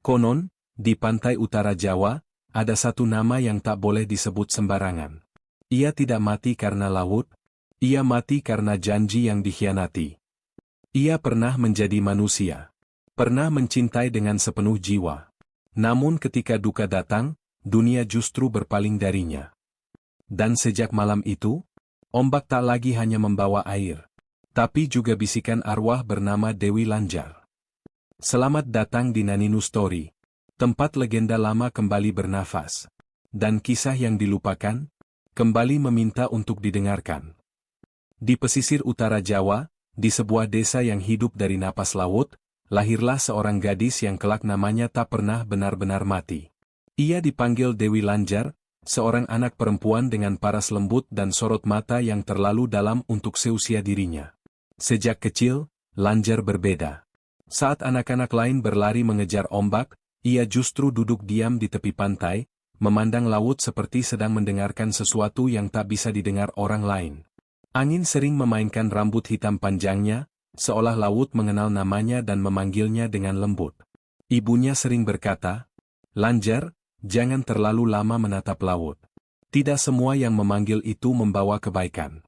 Konon, di pantai utara Jawa, ada satu nama yang tak boleh disebut sembarangan. Ia tidak mati karena laut, ia mati karena janji yang dikhianati. Ia pernah menjadi manusia. Pernah mencintai dengan sepenuh jiwa. Namun ketika duka datang, dunia justru berpaling darinya. Dan sejak malam itu, ombak tak lagi hanya membawa air, tapi juga bisikan arwah bernama Dewi Lanjar. Selamat datang di Naninu Story. Tempat legenda lama kembali bernafas. Dan kisah yang dilupakan, kembali meminta untuk didengarkan. Di pesisir utara Jawa, di sebuah desa yang hidup dari napas laut, lahirlah seorang gadis yang kelak namanya tak pernah benar-benar mati. Ia dipanggil Dewi Lanjar, seorang anak perempuan dengan paras lembut dan sorot mata yang terlalu dalam untuk seusia dirinya. Sejak kecil, Lanjar berbeda. Saat anak-anak lain berlari mengejar ombak, ia justru duduk diam di tepi pantai, memandang laut seperti sedang mendengarkan sesuatu yang tak bisa didengar orang lain. Angin sering memainkan rambut hitam panjangnya, seolah laut mengenal namanya dan memanggilnya dengan lembut. Ibunya sering berkata, "Lanjar, jangan terlalu lama menatap laut. Tidak semua yang memanggil itu membawa kebaikan."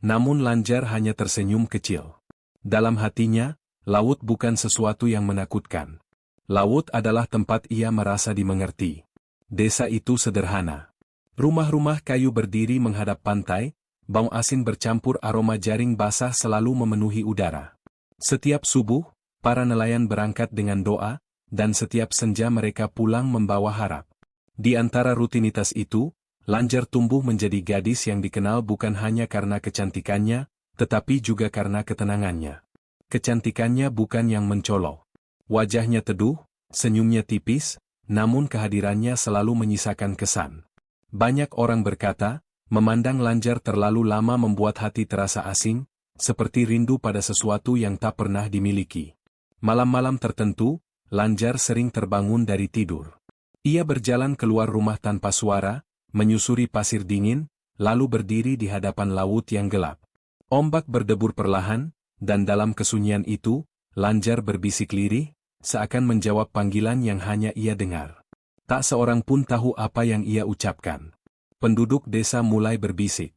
Namun Lanjar hanya tersenyum kecil. Dalam hatinya, laut bukan sesuatu yang menakutkan. Laut adalah tempat ia merasa dimengerti. Desa itu sederhana. Rumah-rumah kayu berdiri menghadap pantai, bau asin bercampur aroma jaring basah selalu memenuhi udara. Setiap subuh, para nelayan berangkat dengan doa, dan setiap senja mereka pulang membawa harap. Di antara rutinitas itu, Lanjar tumbuh menjadi gadis yang dikenal bukan hanya karena kecantikannya, tetapi juga karena ketenangannya. Kecantikannya bukan yang mencolok. Wajahnya teduh, senyumnya tipis, namun kehadirannya selalu menyisakan kesan. Banyak orang berkata, memandang Lanjar terlalu lama membuat hati terasa asing, seperti rindu pada sesuatu yang tak pernah dimiliki. Malam-malam tertentu, Lanjar sering terbangun dari tidur. Ia berjalan keluar rumah tanpa suara, menyusuri pasir dingin, lalu berdiri di hadapan laut yang gelap. Ombak berdebur perlahan, dan dalam kesunyian itu, Lanjar berbisik lirih, seakan menjawab panggilan yang hanya ia dengar. Tak seorang pun tahu apa yang ia ucapkan. Penduduk desa mulai berbisik.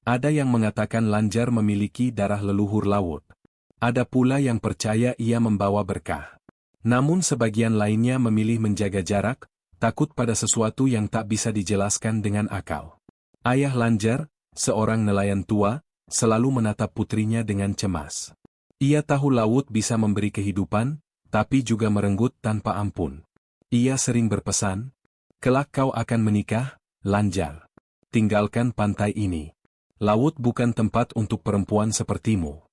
Ada yang mengatakan Lanjar memiliki darah leluhur laut. Ada pula yang percaya ia membawa berkah. Namun sebagian lainnya memilih menjaga jarak, takut pada sesuatu yang tak bisa dijelaskan dengan akal. Ayah Lanjar, seorang nelayan tua, selalu menatap putrinya dengan cemas. Ia tahu laut bisa memberi kehidupan, tapi juga merenggut tanpa ampun. Ia sering berpesan, "Kelak kau akan menikah, Lanjar. Tinggalkan pantai ini. Laut bukan tempat untuk perempuan sepertimu."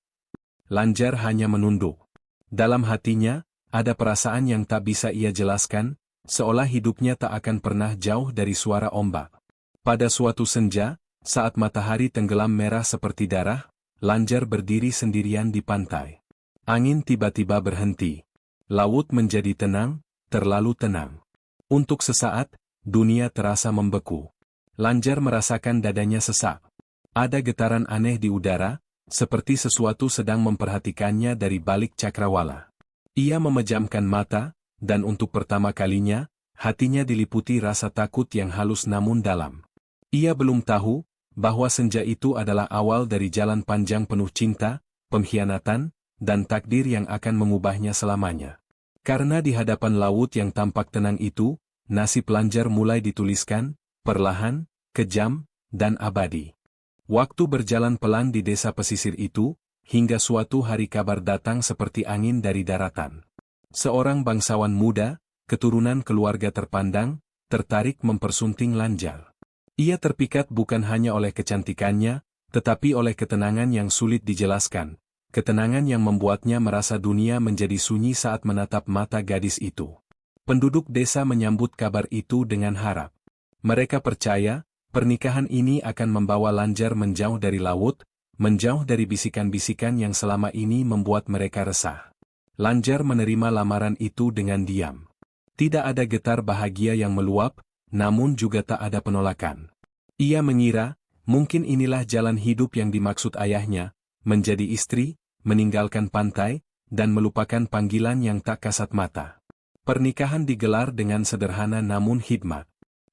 Lanjar hanya menunduk. Dalam hatinya, ada perasaan yang tak bisa ia jelaskan, seolah hidupnya tak akan pernah jauh dari suara ombak. Pada suatu senja, saat matahari tenggelam merah seperti darah, Lanjar berdiri sendirian di pantai. Angin tiba-tiba berhenti. Laut menjadi tenang, terlalu tenang. Untuk sesaat, dunia terasa membeku. Lanjar merasakan dadanya sesak. Ada getaran aneh di udara, seperti sesuatu sedang memperhatikannya dari balik cakrawala. Ia memejamkan mata, dan untuk pertama kalinya, hatinya diliputi rasa takut yang halus namun dalam. Ia belum tahu, bahwa senja itu adalah awal dari jalan panjang penuh cinta, pengkhianatan, dan takdir yang akan mengubahnya selamanya. Karena di hadapan laut yang tampak tenang itu, nasib Lanjar mulai dituliskan, perlahan, kejam, dan abadi. Waktu berjalan pelan di desa pesisir itu, hingga suatu hari kabar datang seperti angin dari daratan. Seorang bangsawan muda, keturunan keluarga terpandang, tertarik mempersunting Lanjar. Ia terpikat bukan hanya oleh kecantikannya, tetapi oleh ketenangan yang sulit dijelaskan. Ketenangan yang membuatnya merasa dunia menjadi sunyi saat menatap mata gadis itu. Penduduk desa menyambut kabar itu dengan harap. Mereka percaya, pernikahan ini akan membawa Lanjar menjauh dari laut, menjauh dari bisikan-bisikan yang selama ini membuat mereka resah. Lanjar menerima lamaran itu dengan diam. Tidak ada getar bahagia yang meluap, namun juga tak ada penolakan. Ia mengira, mungkin inilah jalan hidup yang dimaksud ayahnya, menjadi istri, meninggalkan pantai, dan melupakan panggilan yang tak kasat mata. Pernikahan digelar dengan sederhana namun hikmat.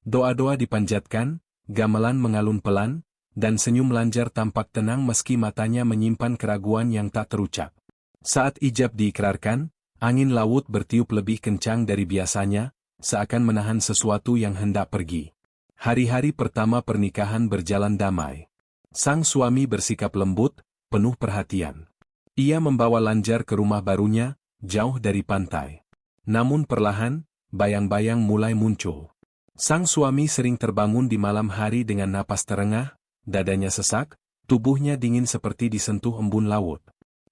Doa-doa dipanjatkan, gamelan mengalun pelan, dan senyum Lanjar tampak tenang meski matanya menyimpan keraguan yang tak terucap. Saat ijab diikrarkan, angin laut bertiup lebih kencang dari biasanya, seakan menahan sesuatu yang hendak pergi. Hari-hari pertama pernikahan berjalan damai. Sang suami bersikap lembut, penuh perhatian. Ia membawa Lanjar ke rumah barunya, jauh dari pantai. Namun perlahan, bayang-bayang mulai muncul. Sang suami sering terbangun di malam hari dengan napas terengah, dadanya sesak, tubuhnya dingin seperti disentuh embun laut.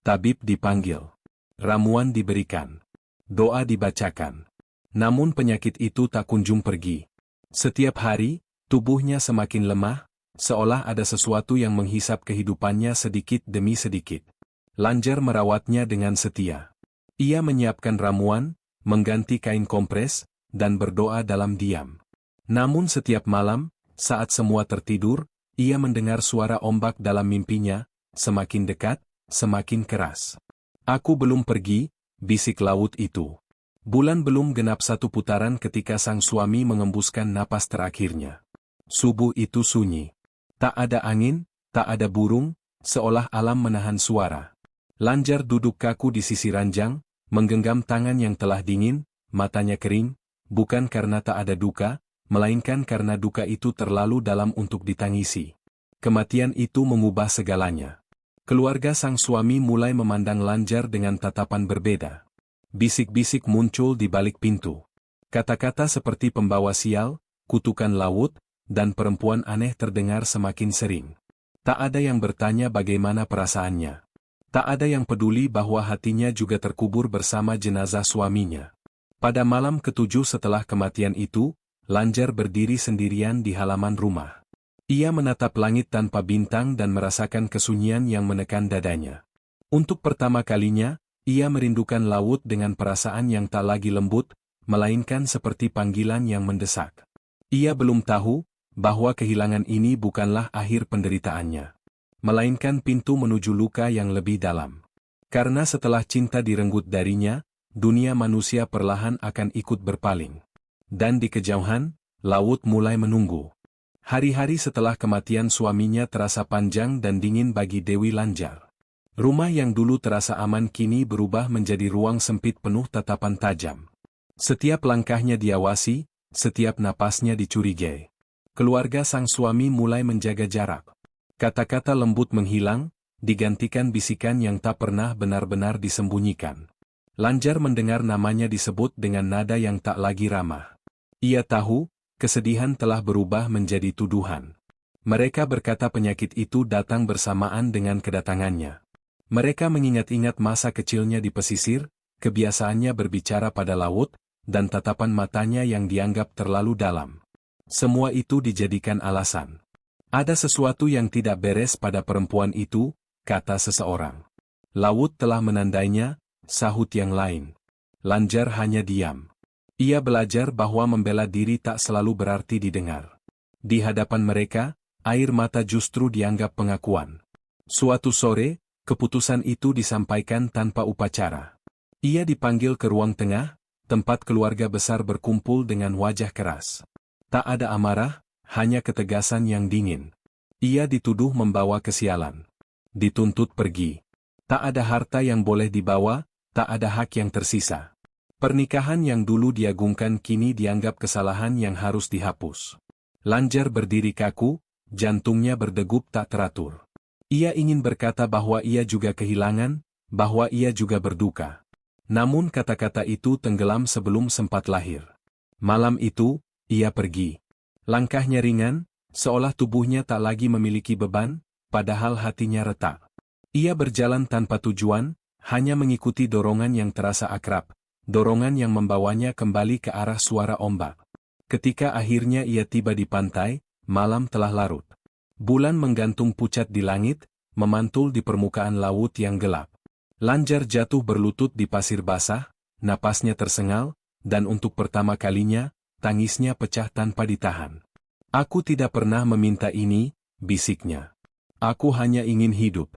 Tabib dipanggil. Ramuan diberikan. Doa dibacakan. Namun penyakit itu tak kunjung pergi. Setiap hari, tubuhnya semakin lemah, seolah ada sesuatu yang menghisap kehidupannya sedikit demi sedikit. Lanjar merawatnya dengan setia. Ia menyiapkan ramuan, mengganti kain kompres, dan berdoa dalam diam. Namun setiap malam, saat semua tertidur, ia mendengar suara ombak dalam mimpinya, semakin dekat, semakin keras. Aku belum pergi, bisik laut itu. Bulan belum genap 1 putaran ketika sang suami mengembuskan napas terakhirnya. Subuh itu sunyi. Tak ada angin, tak ada burung, seolah alam menahan suara. Lanjar duduk kaku di sisi ranjang, menggenggam tangan yang telah dingin, matanya kering, bukan karena tak ada duka, melainkan karena duka itu terlalu dalam untuk ditangisi. Kematian itu mengubah segalanya. Keluarga sang suami mulai memandang Lanjar dengan tatapan berbeda. Bisik-bisik muncul di balik pintu. Kata-kata seperti pembawa sial, kutukan laut, dan perempuan aneh terdengar semakin sering. Tak ada yang bertanya bagaimana perasaannya. Tak ada yang peduli bahwa hatinya juga terkubur bersama jenazah suaminya. Pada malam ke-7 setelah kematian itu, Lanjar berdiri sendirian di halaman rumah. Ia menatap langit tanpa bintang dan merasakan kesunyian yang menekan dadanya. Untuk pertama kalinya, ia merindukan laut dengan perasaan yang tak lagi lembut, melainkan seperti panggilan yang mendesak. Ia belum tahu bahwa kehilangan ini bukanlah akhir penderitaannya, melainkan pintu menuju luka yang lebih dalam. Karena setelah cinta direnggut darinya, dunia manusia perlahan akan ikut berpaling. Dan di kejauhan, laut mulai menunggu. Hari-hari setelah kematian suaminya terasa panjang dan dingin bagi Dewi Lanjar. Rumah yang dulu terasa aman kini berubah menjadi ruang sempit penuh tatapan tajam. Setiap langkahnya diawasi, setiap napasnya dicurigai. Keluarga sang suami mulai menjaga jarak. Kata-kata lembut menghilang, digantikan bisikan yang tak pernah benar-benar disembunyikan. Lanjar mendengar namanya disebut dengan nada yang tak lagi ramah. Ia tahu, kesedihan telah berubah menjadi tuduhan. Mereka berkata penyakit itu datang bersamaan dengan kedatangannya. Mereka mengingat-ingat masa kecilnya di pesisir, kebiasaannya berbicara pada laut, dan tatapan matanya yang dianggap terlalu dalam. Semua itu dijadikan alasan. Ada sesuatu yang tidak beres pada perempuan itu, kata seseorang. Laut telah menandainya, sahut yang lain. Lanjar hanya diam. Ia belajar bahwa membela diri tak selalu berarti didengar. Di hadapan mereka, air mata justru dianggap pengakuan. Suatu sore, keputusan itu disampaikan tanpa upacara. Ia dipanggil ke ruang tengah, tempat keluarga besar berkumpul dengan wajah keras. Tak ada amarah, hanya ketegasan yang dingin. Ia dituduh membawa kesialan. Dituntut pergi. Tak ada harta yang boleh dibawa, tak ada hak yang tersisa. Pernikahan yang dulu diagungkan kini dianggap kesalahan yang harus dihapus. Lanjar berdiri kaku, jantungnya berdegup tak teratur. Ia ingin berkata bahwa ia juga kehilangan, bahwa ia juga berduka. Namun kata-kata itu tenggelam sebelum sempat lahir. Malam itu, ia pergi. Langkahnya ringan, seolah tubuhnya tak lagi memiliki beban, padahal hatinya retak. Ia berjalan tanpa tujuan, hanya mengikuti dorongan yang terasa akrab, dorongan yang membawanya kembali ke arah suara ombak. Ketika akhirnya ia tiba di pantai, malam telah larut. Bulan menggantung pucat di langit, memantul di permukaan laut yang gelap. Lanjar jatuh berlutut di pasir basah, napasnya tersengal, dan untuk pertama kalinya, tangisnya pecah tanpa ditahan. Aku tidak pernah meminta ini, bisiknya. Aku hanya ingin hidup.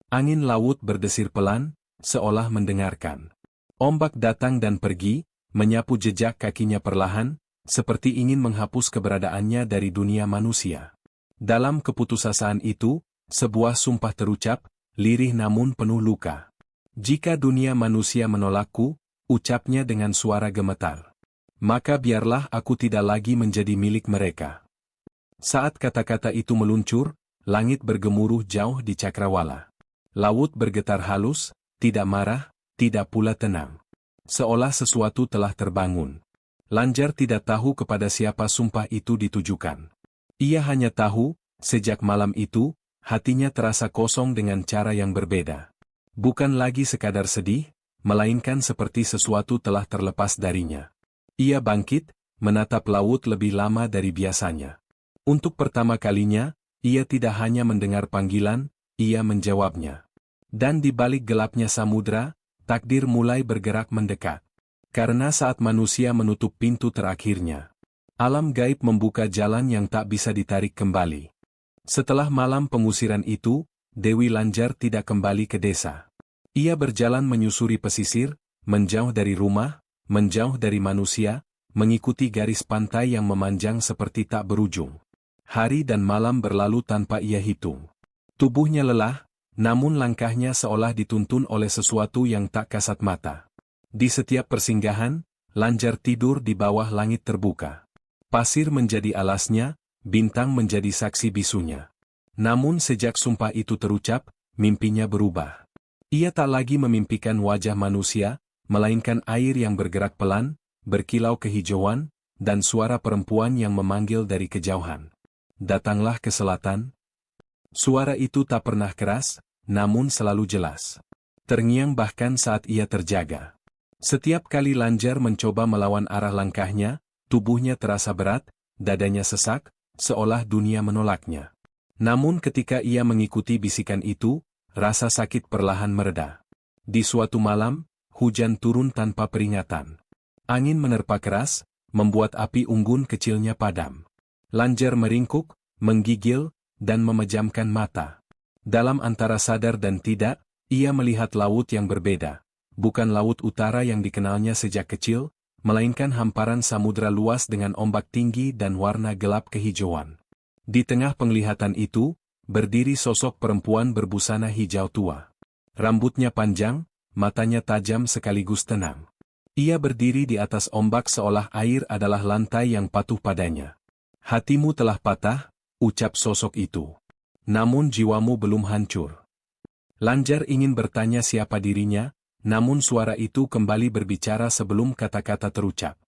Angin laut berdesir pelan, seolah mendengarkan. Ombak datang dan pergi, menyapu jejak kakinya perlahan, seperti ingin menghapus keberadaannya dari dunia manusia. Dalam keputusasaan itu, sebuah sumpah terucap, lirih namun penuh luka. Jika dunia manusia menolakku, ucapnya dengan suara gemetar, maka biarlah aku tidak lagi menjadi milik mereka. Saat kata-kata itu meluncur, langit bergemuruh jauh di cakrawala. Laut bergetar halus, tidak marah, tidak pula tenang. Seolah sesuatu telah terbangun. Lanjar tidak tahu kepada siapa sumpah itu ditujukan. Ia hanya tahu, sejak malam itu, hatinya terasa kosong dengan cara yang berbeda. Bukan lagi sekadar sedih, melainkan seperti sesuatu telah terlepas darinya. Ia bangkit, menatap laut lebih lama dari biasanya. Untuk pertama kalinya, ia tidak hanya mendengar panggilan, ia menjawabnya. Dan di balik gelapnya samudra, takdir mulai bergerak mendekat. Karena saat manusia menutup pintu terakhirnya, alam gaib membuka jalan yang tak bisa ditarik kembali. Setelah malam pengusiran itu, Dewi Lanjar tidak kembali ke desa. Ia berjalan menyusuri pesisir, menjauh dari rumah, menjauh dari manusia, mengikuti garis pantai yang memanjang seperti tak berujung. Hari dan malam berlalu tanpa ia hitung. Tubuhnya lelah, namun langkahnya seolah dituntun oleh sesuatu yang tak kasat mata. Di setiap persinggahan, Lanjar tidur di bawah langit terbuka. Pasir menjadi alasnya, bintang menjadi saksi bisunya. Namun sejak sumpah itu terucap, mimpinya berubah. Ia tak lagi memimpikan wajah manusia, melainkan air yang bergerak pelan, berkilau kehijauan, dan suara perempuan yang memanggil dari kejauhan. Datanglah ke selatan. Suara itu tak pernah keras, namun selalu jelas. Terngiang bahkan saat ia terjaga. Setiap kali Lanjar mencoba melawan arah langkahnya, tubuhnya terasa berat, dadanya sesak, seolah dunia menolaknya. Namun ketika ia mengikuti bisikan itu, rasa sakit perlahan mereda. Di suatu malam, hujan turun tanpa peringatan. Angin menerpa keras, membuat api unggun kecilnya padam. Lanjar meringkuk, menggigil, dan memejamkan mata. Dalam antara sadar dan tidak, ia melihat laut yang berbeda. Bukan laut utara yang dikenalnya sejak kecil, melainkan hamparan samudra luas dengan ombak tinggi dan warna gelap kehijauan. Di tengah penglihatan itu, berdiri sosok perempuan berbusana hijau tua. Rambutnya panjang, matanya tajam sekaligus tenang. Ia berdiri di atas ombak seolah air adalah lantai yang patuh padanya. Hatimu telah patah, ucap sosok itu. Namun jiwamu belum hancur. Lanjar ingin bertanya siapa dirinya, namun suara itu kembali berbicara sebelum kata-kata terucap.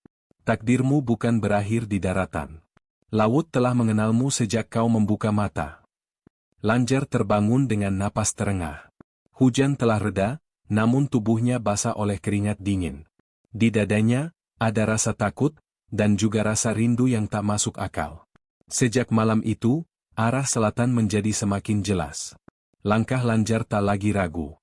Takdirmu bukan berakhir di daratan. Laut telah mengenalmu sejak kau membuka mata. Lanjar terbangun dengan napas terengah. Hujan telah reda, namun tubuhnya basah oleh keringat dingin. Di dadanya, ada rasa takut, dan juga rasa rindu yang tak masuk akal. Sejak malam itu, arah selatan menjadi semakin jelas. Langkah Lanjar tak lagi ragu.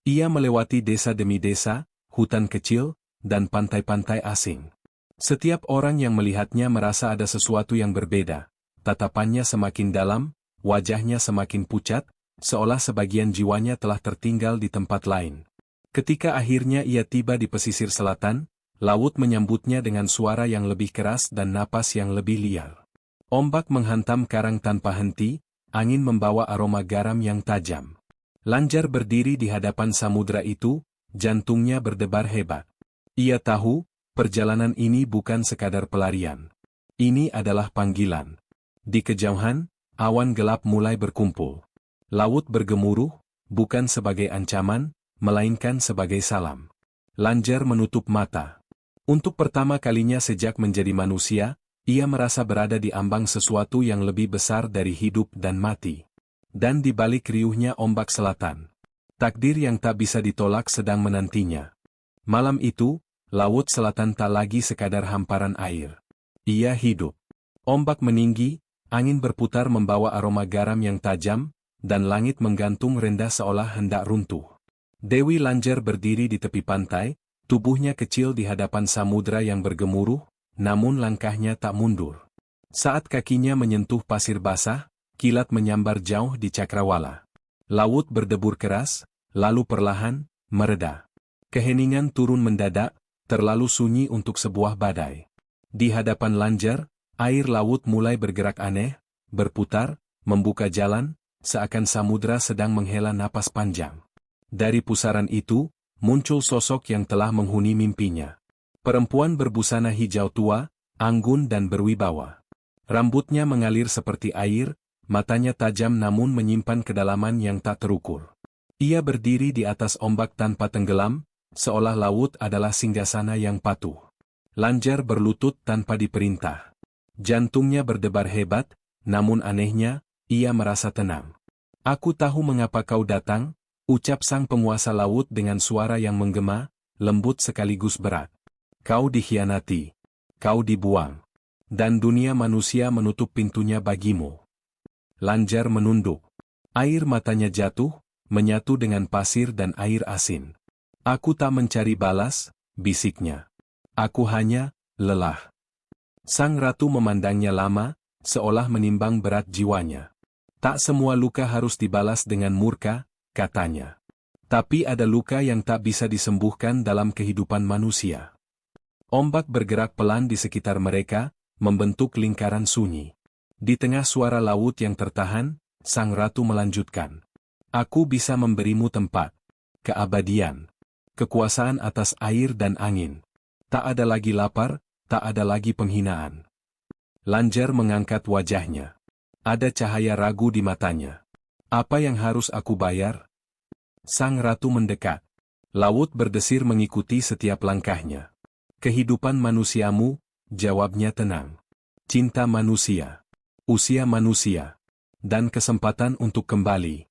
Ia melewati desa demi desa, hutan kecil, dan pantai-pantai asing. Setiap orang yang melihatnya merasa ada sesuatu yang berbeda. Tatapannya semakin dalam, wajahnya semakin pucat, seolah sebagian jiwanya telah tertinggal di tempat lain. Ketika akhirnya ia tiba di pesisir selatan, laut menyambutnya dengan suara yang lebih keras dan napas yang lebih liar. Ombak menghantam karang tanpa henti, angin membawa aroma garam yang tajam. Lanjar berdiri di hadapan samudra itu, jantungnya berdebar hebat. Ia tahu, perjalanan ini bukan sekadar pelarian. Ini adalah panggilan. Di kejauhan, awan gelap mulai berkumpul. Laut bergemuruh, bukan sebagai ancaman, melainkan sebagai salam. Lanjar menutup mata. Untuk pertama kalinya sejak menjadi manusia, ia merasa berada di ambang sesuatu yang lebih besar dari hidup dan mati. Dan di balik riuhnya ombak selatan, takdir yang tak bisa ditolak sedang menantinya. Malam itu, laut selatan tak lagi sekadar hamparan air. Ia hidup. Ombak meninggi, angin berputar membawa aroma garam yang tajam, dan langit menggantung rendah seolah hendak runtuh. Dewi Lanjar berdiri di tepi pantai, tubuhnya kecil di hadapan samudra yang bergemuruh, namun langkahnya tak mundur. Saat kakinya menyentuh pasir basah, kilat menyambar jauh di cakrawala. Laut berdebur keras, lalu perlahan, mereda. Keheningan turun mendadak, terlalu sunyi untuk sebuah badai. Di hadapan Lanjar, air laut mulai bergerak aneh, berputar, membuka jalan, seakan samudra sedang menghela napas panjang. Dari pusaran itu, muncul sosok yang telah menghuni mimpinya. Perempuan berbusana hijau tua, anggun dan berwibawa. Rambutnya mengalir seperti air, matanya tajam namun menyimpan kedalaman yang tak terukur. Ia berdiri di atas ombak tanpa tenggelam, seolah laut adalah singgasana yang patuh. Lanjar berlutut tanpa diperintah. Jantungnya berdebar hebat, namun anehnya, ia merasa tenang. "Aku tahu mengapa kau datang," ucap sang penguasa laut dengan suara yang menggema, lembut sekaligus berat. "Kau dikhianati. Kau dibuang. Dan dunia manusia menutup pintunya bagimu." Lanjar menunduk. Air matanya jatuh, menyatu dengan pasir dan air asin. "Aku tak mencari balas," bisiknya. "Aku hanya lelah." Sang ratu memandangnya lama, seolah menimbang berat jiwanya. "Tak semua luka harus dibalas dengan murka," katanya. "Tapi ada luka yang tak bisa disembuhkan dalam kehidupan manusia." Ombak bergerak pelan di sekitar mereka, membentuk lingkaran sunyi. Di tengah suara laut yang tertahan, sang ratu melanjutkan. "Aku bisa memberimu tempat, keabadian, kekuasaan atas air dan angin. Tak ada lagi lapar, tak ada lagi penghinaan." Lanjar mengangkat wajahnya. Ada cahaya ragu di matanya. "Apa yang harus aku bayar?" Sang ratu mendekat. Laut berdesir mengikuti setiap langkahnya. "Kehidupan manusiamu," jawabnya tenang. "Cinta manusia, usia manusia, dan kesempatan untuk kembali."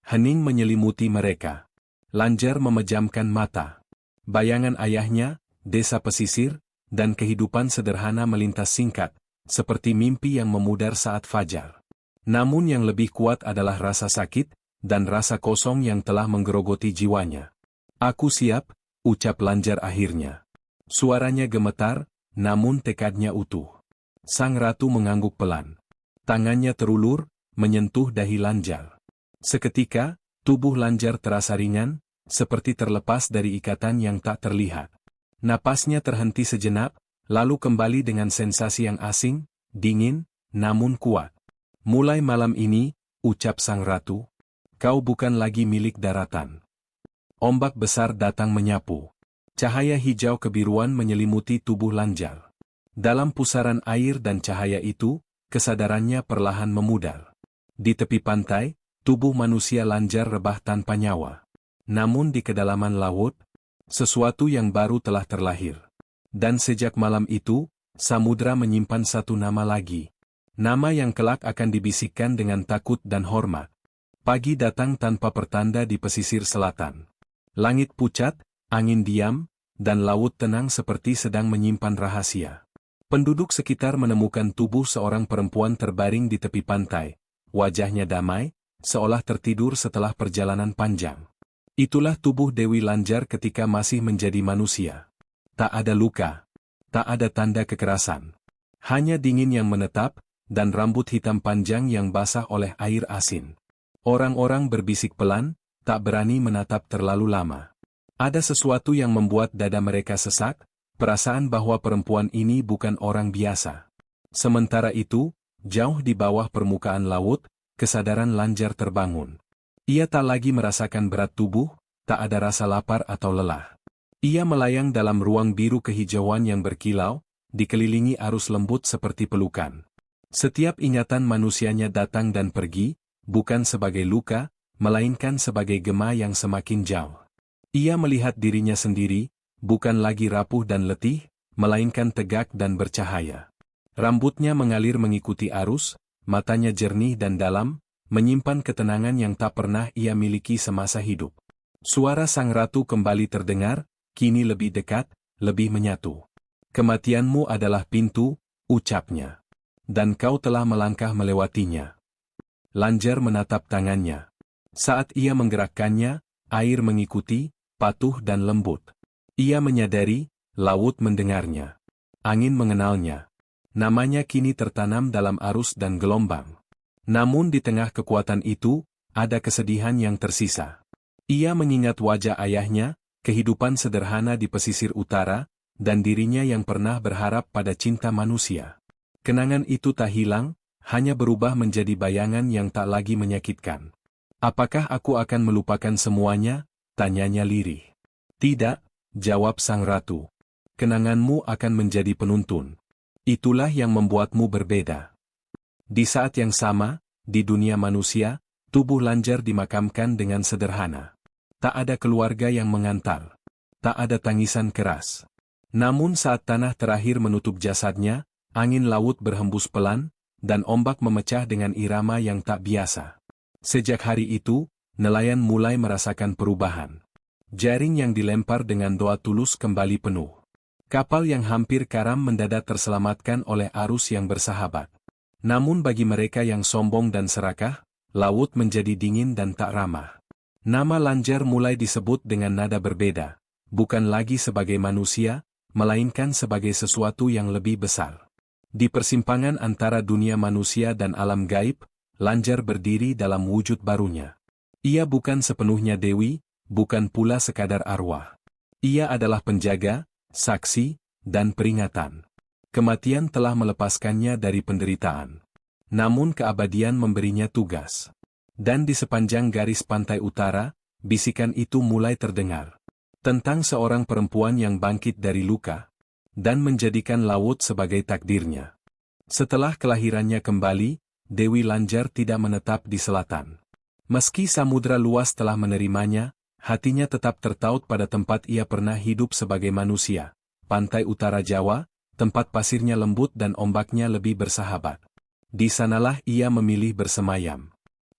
Hening menyelimuti mereka. Lanjar memejamkan mata. Bayangan ayahnya, desa pesisir, dan kehidupan sederhana melintas singkat, seperti mimpi yang memudar saat fajar. Namun yang lebih kuat adalah rasa sakit, dan rasa kosong yang telah menggerogoti jiwanya. "Aku siap," ucap Lanjar akhirnya. Suaranya gemetar, namun tekadnya utuh. Sang ratu mengangguk pelan. Tangannya terulur, menyentuh dahi Lanjar. Seketika, tubuh Lanjar terasa ringan, seperti terlepas dari ikatan yang tak terlihat. Napasnya terhenti sejenak, lalu kembali dengan sensasi yang asing, dingin, namun kuat. "Mulai malam ini," ucap sang ratu, "kau bukan lagi milik daratan." Ombak besar datang menyapu. Cahaya hijau kebiruan menyelimuti tubuh Lanjar. Dalam pusaran air dan cahaya itu, kesadarannya perlahan memudar. Di tepi pantai, tubuh manusia Lanjar rebah tanpa nyawa. Namun di kedalaman laut, sesuatu yang baru telah terlahir. Dan sejak malam itu, samudra menyimpan satu nama lagi. Nama yang kelak akan dibisikkan dengan takut dan hormat. Pagi datang tanpa pertanda di pesisir selatan. Langit pucat, angin diam, dan laut tenang seperti sedang menyimpan rahasia. Penduduk sekitar menemukan tubuh seorang perempuan terbaring di tepi pantai. Wajahnya damai, seolah tertidur setelah perjalanan panjang. Itulah tubuh Dewi Lanjar ketika masih menjadi manusia. Tak ada luka, tak ada tanda kekerasan. Hanya dingin yang menetap, dan rambut hitam panjang yang basah oleh air asin. Orang-orang berbisik pelan, tak berani menatap terlalu lama. Ada sesuatu yang membuat dada mereka sesak, perasaan bahwa perempuan ini bukan orang biasa. Sementara itu, jauh di bawah permukaan laut, kesadaran Lanjar terbangun. Ia tak lagi merasakan berat tubuh, tak ada rasa lapar atau lelah. Ia melayang dalam ruang biru kehijauan yang berkilau, dikelilingi arus lembut seperti pelukan. Setiap ingatan manusianya datang dan pergi, bukan sebagai luka, melainkan sebagai gema yang semakin jauh. Ia melihat dirinya sendiri, bukan lagi rapuh dan letih, melainkan tegak dan bercahaya. Rambutnya mengalir mengikuti arus, matanya jernih dan dalam, menyimpan ketenangan yang tak pernah ia miliki semasa hidup. Suara sang ratu kembali terdengar, kini lebih dekat, lebih menyatu. "Kematianmu adalah pintu," ucapnya. "Dan kau telah melangkah melewatinya." Lanjar menatap tangannya. Saat ia menggerakkannya, air mengikuti, patuh dan lembut. Ia menyadari, laut mendengarnya. Angin mengenalnya. Namanya kini tertanam dalam arus dan gelombang. Namun di tengah kekuatan itu, ada kesedihan yang tersisa. Ia mengingat wajah ayahnya, kehidupan sederhana di pesisir utara, dan dirinya yang pernah berharap pada cinta manusia. Kenangan itu tak hilang, hanya berubah menjadi bayangan yang tak lagi menyakitkan. Apakah aku akan melupakan semuanya? Tanyanya lirih. Tidak, jawab sang ratu. Kenanganmu akan menjadi penuntun. Itulah yang membuatmu berbeda. Di saat yang sama, di dunia manusia, tubuh Lanjar dimakamkan dengan sederhana. Tak ada keluarga yang mengantar. Tak ada tangisan keras. Namun saat tanah terakhir menutup jasadnya, angin laut berhembus pelan, dan ombak memecah dengan irama yang tak biasa. Sejak hari itu, nelayan mulai merasakan perubahan. Jaring yang dilempar dengan doa tulus kembali penuh. Kapal yang hampir karam mendadak terselamatkan oleh arus yang bersahabat. Namun bagi mereka yang sombong dan serakah, laut menjadi dingin dan tak ramah. Nama Lanjar mulai disebut dengan nada berbeda, bukan lagi sebagai manusia, melainkan sebagai sesuatu yang lebih besar. Di persimpangan antara dunia manusia dan alam gaib, Lanjar berdiri dalam wujud barunya. Ia bukan sepenuhnya dewi, bukan pula sekadar arwah. Ia adalah penjaga, saksi, dan peringatan. Kematian telah melepaskannya dari penderitaan. Namun keabadian memberinya tugas. Dan di sepanjang garis pantai utara, bisikan itu mulai terdengar. Tentang seorang perempuan yang bangkit dari luka, dan menjadikan laut sebagai takdirnya. Setelah kelahirannya kembali, Dewi Lanjar tidak menetap di selatan. Meski samudra luas telah menerimanya, hatinya tetap tertaut pada tempat ia pernah hidup sebagai manusia, pantai utara Jawa, tempat pasirnya lembut dan ombaknya lebih bersahabat. Di sanalah ia memilih bersemayam.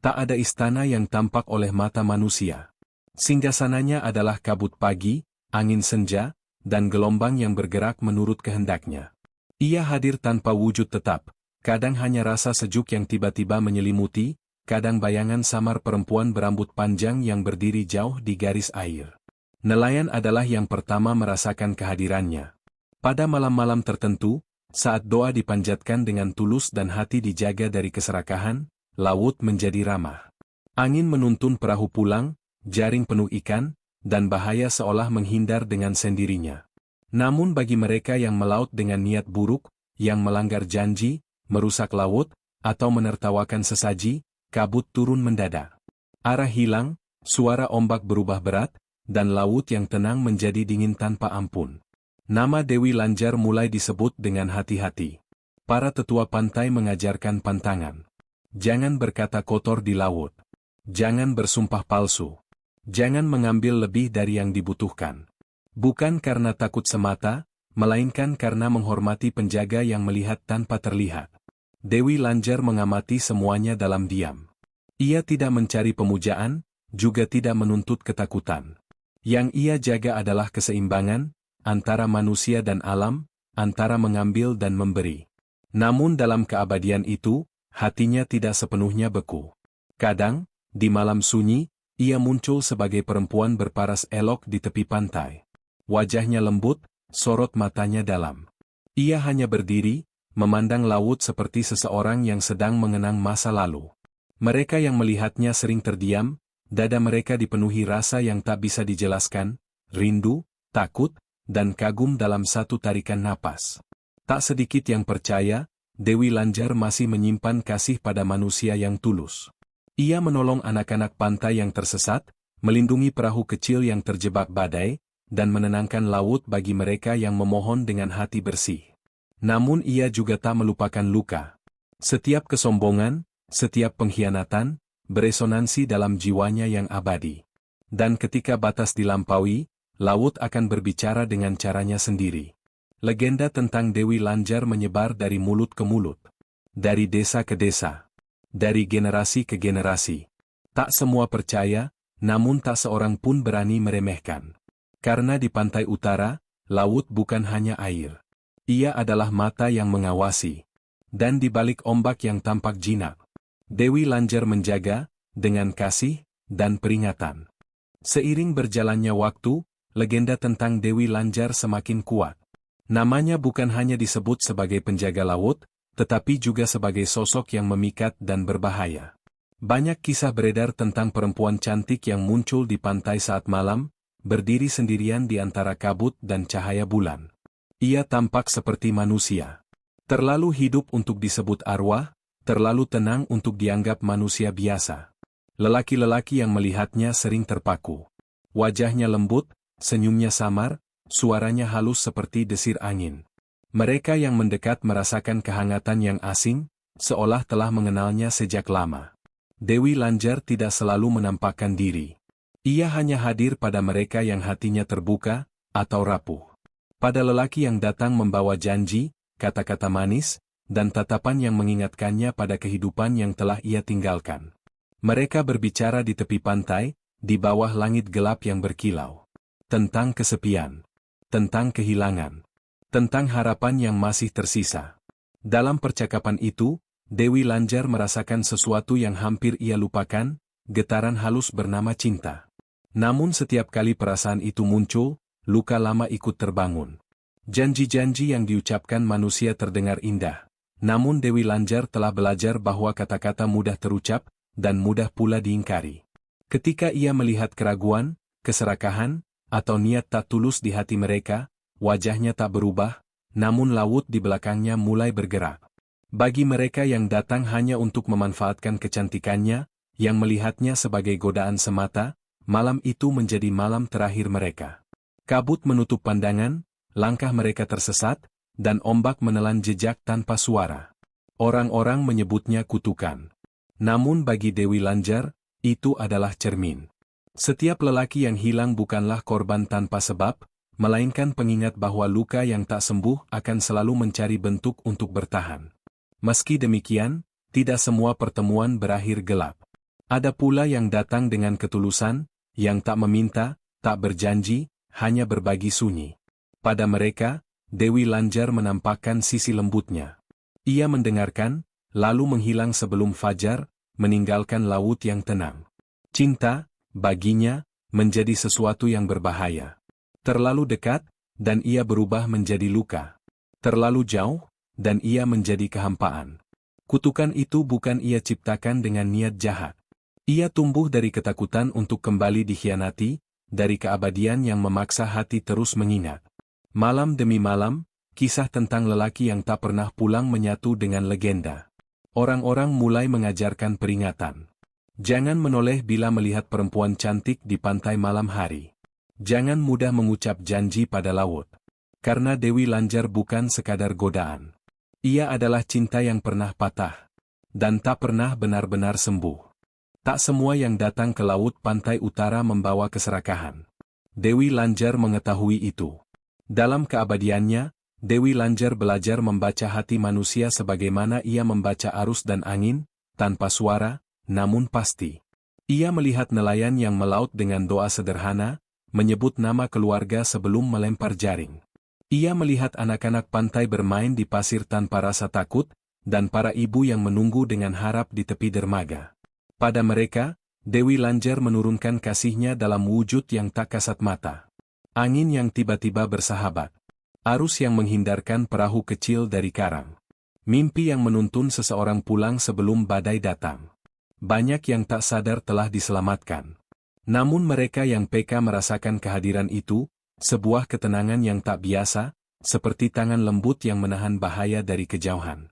Tak ada istana yang tampak oleh mata manusia. Singgasananya adalah kabut pagi, angin senja, dan gelombang yang bergerak menurut kehendaknya. Ia hadir tanpa wujud tetap, kadang hanya rasa sejuk yang tiba-tiba menyelimuti, kadang bayangan samar perempuan berambut panjang yang berdiri jauh di garis air. Nelayan adalah yang pertama merasakan kehadirannya. Pada malam-malam tertentu, saat doa dipanjatkan dengan tulus dan hati dijaga dari keserakahan, laut menjadi ramah. Angin menuntun perahu pulang, jaring penuh ikan, dan bahaya seolah menghindar dengan sendirinya. Namun bagi mereka yang melaut dengan niat buruk, yang melanggar janji, merusak laut, atau menertawakan sesaji, kabut turun mendadak. Arah hilang, suara ombak berubah berat, dan laut yang tenang menjadi dingin tanpa ampun. Nama Dewi Lanjar mulai disebut dengan hati-hati. Para tetua pantai mengajarkan pantangan. Jangan berkata kotor di laut. Jangan bersumpah palsu. Jangan mengambil lebih dari yang dibutuhkan. Bukan karena takut semata, melainkan karena menghormati penjaga yang melihat tanpa terlihat. Dewi Lanjar mengamati semuanya dalam diam. Ia tidak mencari pemujaan, juga tidak menuntut ketakutan. Yang ia jaga adalah keseimbangan, antara manusia dan alam, antara mengambil dan memberi. Namun dalam keabadian itu, hatinya tidak sepenuhnya beku. Kadang, di malam sunyi, ia muncul sebagai perempuan berparas elok di tepi pantai. Wajahnya lembut, sorot matanya dalam. Ia hanya berdiri, memandang laut seperti seseorang yang sedang mengenang masa lalu. Mereka yang melihatnya sering terdiam, dada mereka dipenuhi rasa yang tak bisa dijelaskan, rindu, takut, dan kagum dalam satu tarikan napas. Tak sedikit yang percaya, Dewi Lanjar masih menyimpan kasih pada manusia yang tulus. Ia menolong anak-anak pantai yang tersesat, melindungi perahu kecil yang terjebak badai, dan menenangkan laut bagi mereka yang memohon dengan hati bersih. Namun ia juga tak melupakan luka. Setiap kesombongan, setiap pengkhianatan, beresonansi dalam jiwanya yang abadi. Dan ketika batas dilampaui, laut akan berbicara dengan caranya sendiri. Legenda tentang Dewi Lanjar menyebar dari mulut ke mulut. Dari desa ke desa. Dari generasi ke generasi. Tak semua percaya, namun tak seorang pun berani meremehkan. Karena di pantai utara, laut bukan hanya air. Ia adalah mata yang mengawasi. Dan di balik ombak yang tampak jinak, Dewi Lanjar menjaga, dengan kasih, dan peringatan. Seiring berjalannya waktu, legenda tentang Dewi Lanjar semakin kuat. Namanya bukan hanya disebut sebagai penjaga laut, tetapi juga sebagai sosok yang memikat dan berbahaya. Banyak kisah beredar tentang perempuan cantik yang muncul di pantai saat malam, berdiri sendirian di antara kabut dan cahaya bulan. Ia tampak seperti manusia. Terlalu hidup untuk disebut arwah, terlalu tenang untuk dianggap manusia biasa. Lelaki-lelaki yang melihatnya sering terpaku. Wajahnya lembut, senyumnya samar, suaranya halus seperti desir angin. Mereka yang mendekat merasakan kehangatan yang asing, seolah telah mengenalnya sejak lama. Dewi Lanjar tidak selalu menampakkan diri. Ia hanya hadir pada mereka yang hatinya terbuka, atau rapuh. Pada lelaki yang datang membawa janji, kata-kata manis, dan tatapan yang mengingatkannya pada kehidupan yang telah ia tinggalkan. Mereka berbicara di tepi pantai, di bawah langit gelap yang berkilau. Tentang kesepian. Tentang kehilangan. Tentang harapan yang masih tersisa. Dalam percakapan itu, Dewi Lanjar merasakan sesuatu yang hampir ia lupakan, getaran halus bernama cinta. Namun setiap kali perasaan itu muncul, luka lama ikut terbangun. Janji-janji yang diucapkan manusia terdengar indah. Namun Dewi Lanjar telah belajar bahwa kata-kata mudah terucap, dan mudah pula diingkari. Ketika ia melihat keraguan, keserakahan, atau niat tak tulus di hati mereka, wajahnya tak berubah, namun laut di belakangnya mulai bergerak. Bagi mereka yang datang hanya untuk memanfaatkan kecantikannya, yang melihatnya sebagai godaan semata, malam itu menjadi malam terakhir mereka. Kabut menutup pandangan, langkah mereka tersesat, dan ombak menelan jejak tanpa suara. Orang-orang menyebutnya kutukan. Namun bagi Dewi Lanjar, itu adalah cermin. Setiap lelaki yang hilang bukanlah korban tanpa sebab, melainkan pengingat bahwa luka yang tak sembuh akan selalu mencari bentuk untuk bertahan. Meski demikian, tidak semua pertemuan berakhir gelap. Ada pula yang datang dengan ketulusan, yang tak meminta, tak berjanji, hanya berbagi sunyi. Pada mereka, Dewi Lanjar menampakkan sisi lembutnya. Ia mendengarkan, lalu menghilang sebelum fajar, meninggalkan laut yang tenang. Cinta, baginya, menjadi sesuatu yang berbahaya. Terlalu dekat, dan ia berubah menjadi luka. Terlalu jauh, dan ia menjadi kehampaan. Kutukan itu bukan ia ciptakan dengan niat jahat. Ia tumbuh dari ketakutan untuk kembali dikhianati, dari keabadian yang memaksa hati terus mengingat. Malam demi malam, kisah tentang lelaki yang tak pernah pulang menyatu dengan legenda. Orang-orang mulai mengajarkan peringatan. Jangan menoleh bila melihat perempuan cantik di pantai malam hari. Jangan mudah mengucap janji pada laut. Karena Dewi Lanjar bukan sekadar godaan. Ia adalah cinta yang pernah patah. Dan tak pernah benar-benar sembuh. Tak semua yang datang ke laut pantai utara membawa keserakahan. Dewi Lanjar mengetahui itu. Dalam keabadiannya, Dewi Lanjar belajar membaca hati manusia sebagaimana ia membaca arus dan angin, tanpa suara, namun pasti. Ia melihat nelayan yang melaut dengan doa sederhana, menyebut nama keluarga sebelum melempar jaring. Ia melihat anak-anak pantai bermain di pasir tanpa rasa takut, dan para ibu yang menunggu dengan harap di tepi dermaga. Pada mereka, Dewi Lanjar menurunkan kasihnya dalam wujud yang tak kasat mata. Angin yang tiba-tiba bersahabat. Arus yang menghindarkan perahu kecil dari karang. Mimpi yang menuntun seseorang pulang sebelum badai datang. Banyak yang tak sadar telah diselamatkan. Namun mereka yang peka merasakan kehadiran itu, sebuah ketenangan yang tak biasa, seperti tangan lembut yang menahan bahaya dari kejauhan.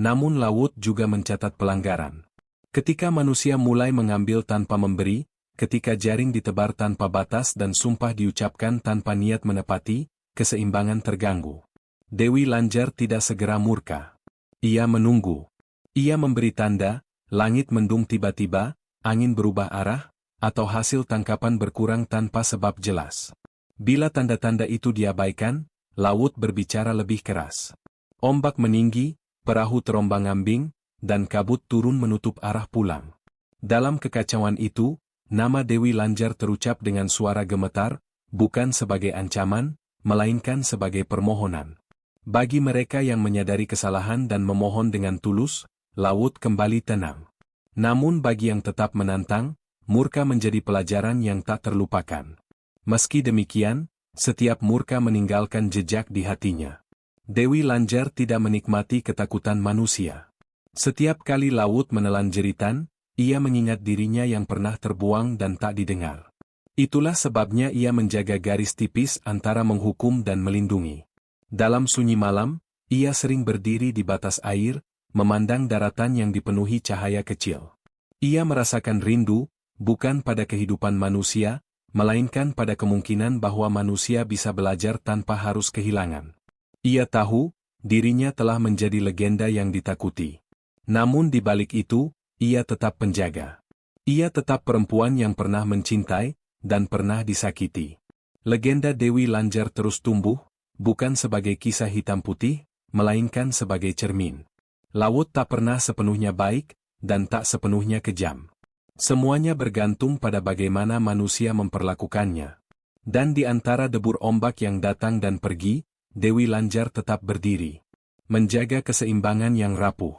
Namun laut juga mencatat pelanggaran. Ketika manusia mulai mengambil tanpa memberi, ketika jaring ditebar tanpa batas dan sumpah diucapkan tanpa niat menepati, keseimbangan terganggu. Dewi Lanjar tidak segera murka. Ia menunggu. Ia memberi tanda, langit mendung tiba-tiba, angin berubah arah, atau hasil tangkapan berkurang tanpa sebab jelas. Bila tanda-tanda itu diabaikan, laut berbicara lebih keras. Ombak meninggi, perahu terombang-ambing, dan kabut turun menutup arah pulang. Dalam kekacauan itu, nama Dewi Lanjar terucap dengan suara gemetar, bukan sebagai ancaman, melainkan sebagai permohonan. Bagi mereka yang menyadari kesalahan dan memohon dengan tulus, laut kembali tenang. Namun bagi yang tetap menantang, murka menjadi pelajaran yang tak terlupakan. Meski demikian, setiap murka meninggalkan jejak di hatinya. Dewi Lanjar tidak menikmati ketakutan manusia. Setiap kali laut menelan jeritan, ia mengingat dirinya yang pernah terbuang dan tak didengar. Itulah sebabnya ia menjaga garis tipis antara menghukum dan melindungi. Dalam sunyi malam, ia sering berdiri di batas air, memandang daratan yang dipenuhi cahaya kecil. Ia merasakan rindu, bukan pada kehidupan manusia, melainkan pada kemungkinan bahwa manusia bisa belajar tanpa harus kehilangan. Ia tahu, dirinya telah menjadi legenda yang ditakuti. Namun di balik itu, ia tetap penjaga. Ia tetap perempuan yang pernah mencintai, dan pernah disakiti. Legenda Dewi Lanjar terus tumbuh, bukan sebagai kisah hitam putih, melainkan sebagai cermin. Laut tak pernah sepenuhnya baik, dan tak sepenuhnya kejam. Semuanya bergantung pada bagaimana manusia memperlakukannya. Dan di antara debur ombak yang datang dan pergi, Dewi Lanjar tetap berdiri. Menjaga keseimbangan yang rapuh.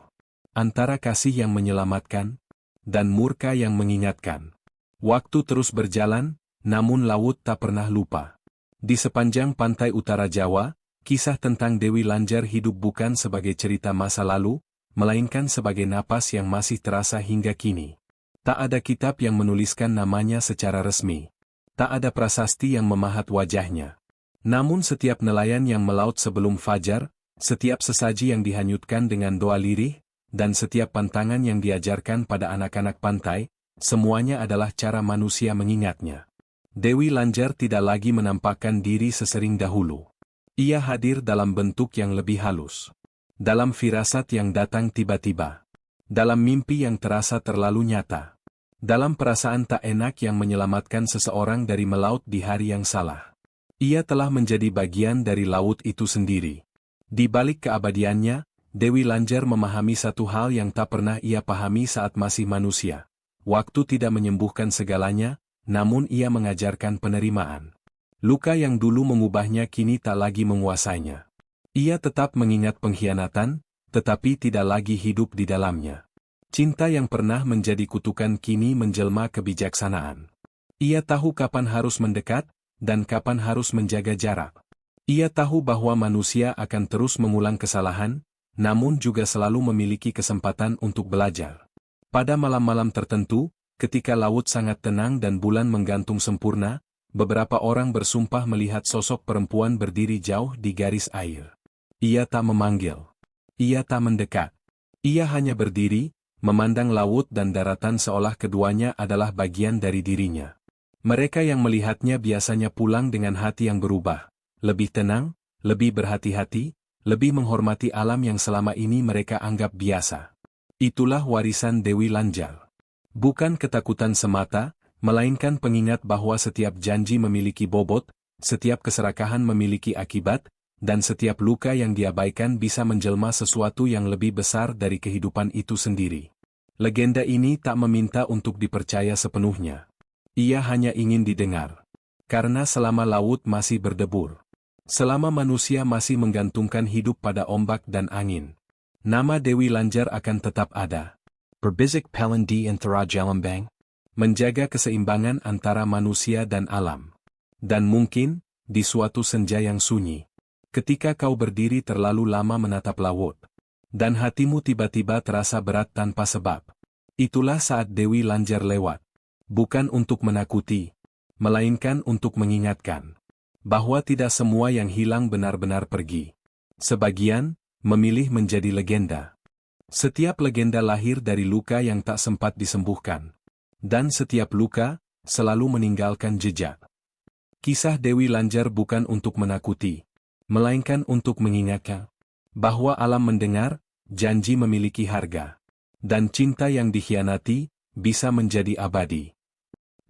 Antara kasih yang menyelamatkan, dan murka yang mengingatkan. Waktu terus berjalan, namun laut tak pernah lupa. Di sepanjang pantai utara Jawa, kisah tentang Dewi Lanjar hidup bukan sebagai cerita masa lalu, melainkan sebagai napas yang masih terasa hingga kini. Tak ada kitab yang menuliskan namanya secara resmi. Tak ada prasasti yang memahat wajahnya. Namun setiap nelayan yang melaut sebelum fajar, setiap sesaji yang dihanyutkan dengan doa lirih, dan setiap pantangan yang diajarkan pada anak-anak pantai, semuanya adalah cara manusia mengingatnya. Dewi Lanjar tidak lagi menampakkan diri sesering dahulu. Ia hadir dalam bentuk yang lebih halus. Dalam firasat yang datang tiba-tiba. Dalam mimpi yang terasa terlalu nyata. Dalam perasaan tak enak yang menyelamatkan seseorang dari melaut di hari yang salah. Ia telah menjadi bagian dari laut itu sendiri. Di balik keabadiannya, Dewi Lanjar memahami satu hal yang tak pernah ia pahami saat masih manusia. Waktu tidak menyembuhkan segalanya, namun ia mengajarkan penerimaan. Luka yang dulu mengubahnya kini tak lagi menguasainya. Ia tetap mengingat pengkhianatan, tetapi tidak lagi hidup di dalamnya. Cinta yang pernah menjadi kutukan kini menjelma kebijaksanaan. Ia tahu kapan harus mendekat, dan kapan harus menjaga jarak. Ia tahu bahwa manusia akan terus mengulang kesalahan, namun juga selalu memiliki kesempatan untuk belajar. Pada malam-malam tertentu, ketika laut sangat tenang dan bulan menggantung sempurna, beberapa orang bersumpah melihat sosok perempuan berdiri jauh di garis air. Ia tak memanggil. Ia tak mendekat. Ia hanya berdiri, memandang laut dan daratan seolah keduanya adalah bagian dari dirinya. Mereka yang melihatnya biasanya pulang dengan hati yang berubah, lebih tenang, lebih berhati-hati, lebih menghormati alam yang selama ini mereka anggap biasa. Itulah warisan Dewi Lanjar. Bukan ketakutan semata, melainkan pengingat bahwa setiap janji memiliki bobot, setiap keserakahan memiliki akibat, dan setiap luka yang diabaikan bisa menjelma sesuatu yang lebih besar dari kehidupan itu sendiri. Legenda ini tak meminta untuk dipercaya sepenuhnya. Ia hanya ingin didengar. Karena selama laut masih berdebur, selama manusia masih menggantungkan hidup pada ombak dan angin, nama Dewi Lanjar akan tetap ada. Berbisik Pelendi Antara Jalambang, menjaga keseimbangan antara manusia dan alam. Dan mungkin, di suatu senja yang sunyi, ketika kau berdiri terlalu lama menatap laut, dan hatimu tiba-tiba terasa berat tanpa sebab, itulah saat Dewi Lanjar lewat. Bukan untuk menakuti, melainkan untuk mengingatkan bahwa tidak semua yang hilang benar-benar pergi. Sebagian memilih menjadi legenda. Setiap legenda lahir dari luka yang tak sempat disembuhkan. Dan setiap luka selalu meninggalkan jejak. Kisah Dewi Lanjar bukan untuk menakuti, melainkan untuk mengingatkan bahwa alam mendengar, janji memiliki harga, dan cinta yang dikhianati bisa menjadi abadi.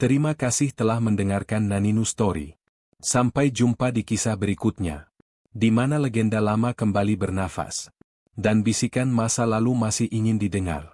Terima kasih telah mendengarkan Naninu Story. Sampai jumpa di kisah berikutnya, di mana legenda lama kembali bernafas, dan bisikan masa lalu masih ingin didengar.